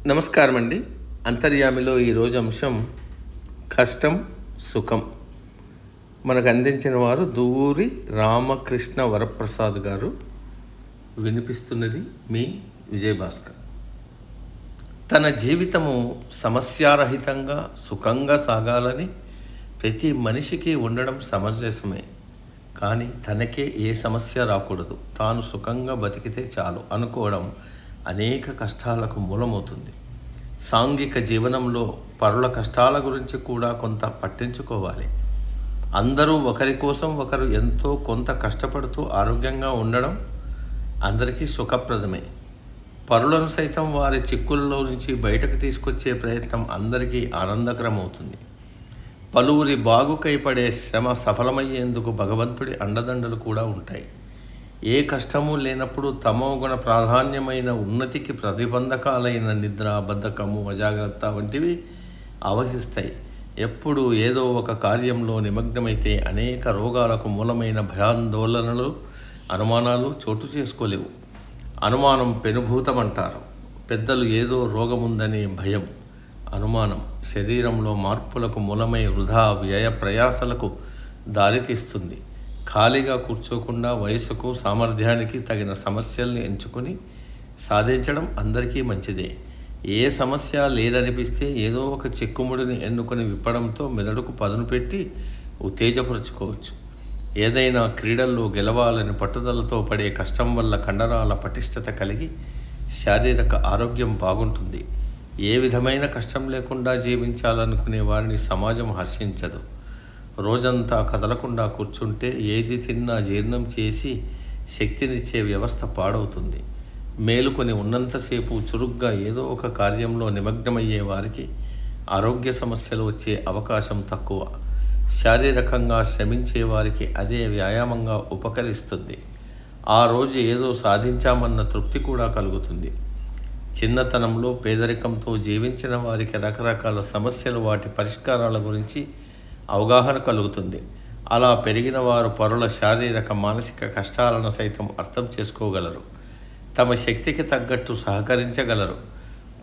నమస్కారం అండి. అంతర్యామిలో ఈరోజు అంశం కష్టం సుఖం. మనకు అందించిన వారు దువ్వూరి రామకృష్ణ వరప్రసాద్ గారు. వినిపిస్తున్నది మీ విజయభాస్కర్. తన జీవితము సమస్యారహితంగా సుఖంగా సాగాలని ప్రతి మనిషికి ఉండడం సమంజసమే. కానీ తనకే ఏ సమస్య రాకూడదు, తాను సుఖంగా బతికితే చాలు అనుకోవడం అనేక కష్టాలకు మూలమవుతుంది. సాంఘిక జీవనంలో పరుల కష్టాల గురించి కూడా కొంత పట్టించుకోవాలి. అందరూ ఒకరి కోసం ఒకరు ఎంతో కొంత కష్టపడుతూ ఆరోగ్యంగా ఉండడం అందరికీ సుఖప్రదమే. పరులను సైతం వారి చిక్కుల్లో నుంచి బయటకు తీసుకొచ్చే ప్రయత్నం అందరికీ ఆనందకరమవుతుంది. పలువురి బాగుకై పడే శ్రమ సఫలమయ్యేందుకు భగవంతుడి అండదండలు కూడా ఉంటాయి. ఏ కష్టము లేనప్పుడు తమోగుణ ప్రాధాన్యమైన ఉన్నతికి ప్రతిబంధకాలైన నిద్ర, బద్ధకము, అజాగ్రత్త వంటివి ఆవహిస్తాయి. ఎప్పుడు ఏదో ఒక కార్యంలో నిమగ్నమైతే అనేక రోగాలకు మూలమైన భయాందోళనలు, అనుమానాలు చోటు చేసుకోలేవు. అనుమానం పెనుభూతమంటారు. పెద్దలు ఏదో రోగముందనే భయం, అనుమానం శరీరంలో మార్పులకు మూలమై వృధా వ్యయ ప్రయాసలకు దారితీస్తుంది. ఖాళీగా కూర్చోకుండా వయసుకు, సామర్థ్యానికి తగిన సమస్యల్ని ఎంచుకొని సాధించడం అందరికీ మంచిదే. ఏ సమస్య లేదనిపిస్తే ఏదో ఒక చిక్కుముడిని ఎన్నుకొని విప్పడంతో మెదడుకు పదును పెట్టి ఉత్తేజపరుచుకోవచ్చు. ఏదైనా క్రీడల్లో గెలవాలని పట్టుదలతో పడే కష్టం వల్ల కండరాల పటిష్టత కలిగి శారీరక ఆరోగ్యం బాగుంటుంది. ఏ విధమైన కష్టం లేకుండా జీవించాలనుకునే వారిని సమాజం హర్షించదు. రోజంతా కదలకుండా కూర్చుంటే ఏది తిన్నా జీర్ణం చేసి శక్తినిచ్చే వ్యవస్థ పాడవుతుంది. మేలుకొని ఉన్నంతసేపు చురుగ్గా ఏదో ఒక కార్యంలో నిమగ్నమయ్యే వారికి ఆరోగ్య సమస్యలు వచ్చే అవకాశం తక్కువ. శారీరకంగా శ్రమించే వారికి అదే వ్యాయామంగా ఉపకరిస్తుంది. ఆ రోజు ఏదో సాధించామన్న తృప్తి కూడా కలుగుతుంది. చిన్నతనంలో పేదరికంతో జీవించిన వారికి రకరకాల సమస్యలు, వాటి పరిష్కారాల గురించి అవగాహన కలుగుతుంది. అలా పెరిగిన వారు పరుల శారీరక, మానసిక కష్టాలను సైతం అర్థం చేసుకోగలరు. తమ శక్తికి తగ్గట్టు సహకరించగలరు.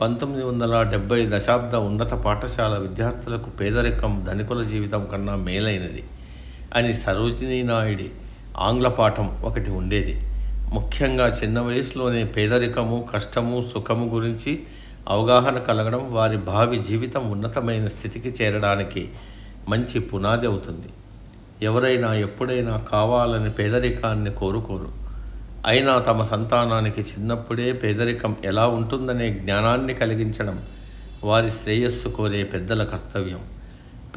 1970 దశాబ్ద ఉన్నత పాఠశాల విద్యార్థులకు పేదరికం ధనికుల జీవితం కన్నా మేలైనది అని సరోజినీ నాయుడి ఆంగ్ల పాఠం ఒకటి ఉండేది. ముఖ్యంగా చిన్న వయసులోనే పేదరికము, కష్టము, సుఖము గురించి అవగాహన కలగడం వారి భావి జీవితం ఉన్నతమైన స్థితికి చేరడానికి మంచి పునాది అవుతుంది. ఎవరైనా ఎప్పుడైనా కావాలని పేదరికాన్ని కోరుకోరు. అయినా తమ సంతానానికి చిన్నప్పుడే పేదరికం ఎలా ఉంటుందనే జ్ఞానాన్ని కలిగించడం వారి శ్రేయస్సు కోరే పెద్దల కర్తవ్యం.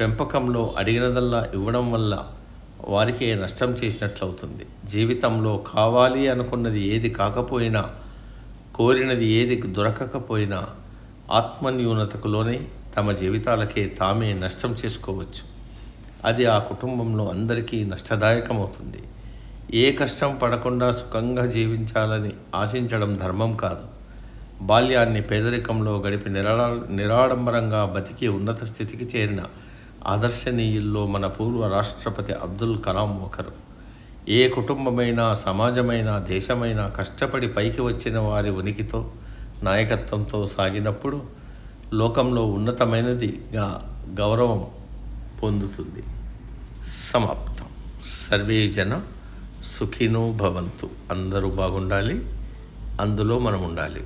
పెంపకంలో అడిగినదల్లా ఇవ్వడం వల్ల వారికే నష్టం చేసినట్లవుతుంది. జీవితంలో కావాలి అనుకున్నది ఏది కాకపోయినా, కోరినది ఏది దొరకకపోయినా ఆత్మన్యూనతకు లోనై తమ జీవితాలకే తామే నష్టం చేసుకోవచ్చు. అది ఆ కుటుంబంలో అందరికీ నష్టదాయకమవుతుంది. ఏ కష్టం పడకుండా సుఖంగా జీవించాలని ఆశించడం ధర్మం కాదు. బాల్యాన్ని పేదరికంలో గడిపి నిరాడంబరంగా బతికి ఉన్నత స్థితికి చేరిన ఆదర్శనీయుల్లో మన పూర్వ రాష్ట్రపతి అబ్దుల్ కలాం ఒకరు. ఏ కుటుంబమైనా, సమాజమైనా, దేశమైనా కష్టపడి పైకి వచ్చిన వారి ఉనికితో, నాయకత్వంతో సాగినప్పుడు లోకంలో ఉన్నతమైనదిగా గౌరవం పొందుతుంది. సమాప్తం. సర్వే జన సుఖినో భవంతు. అందరూ బాగుండాలి, అందులో మనం ఉండాలి.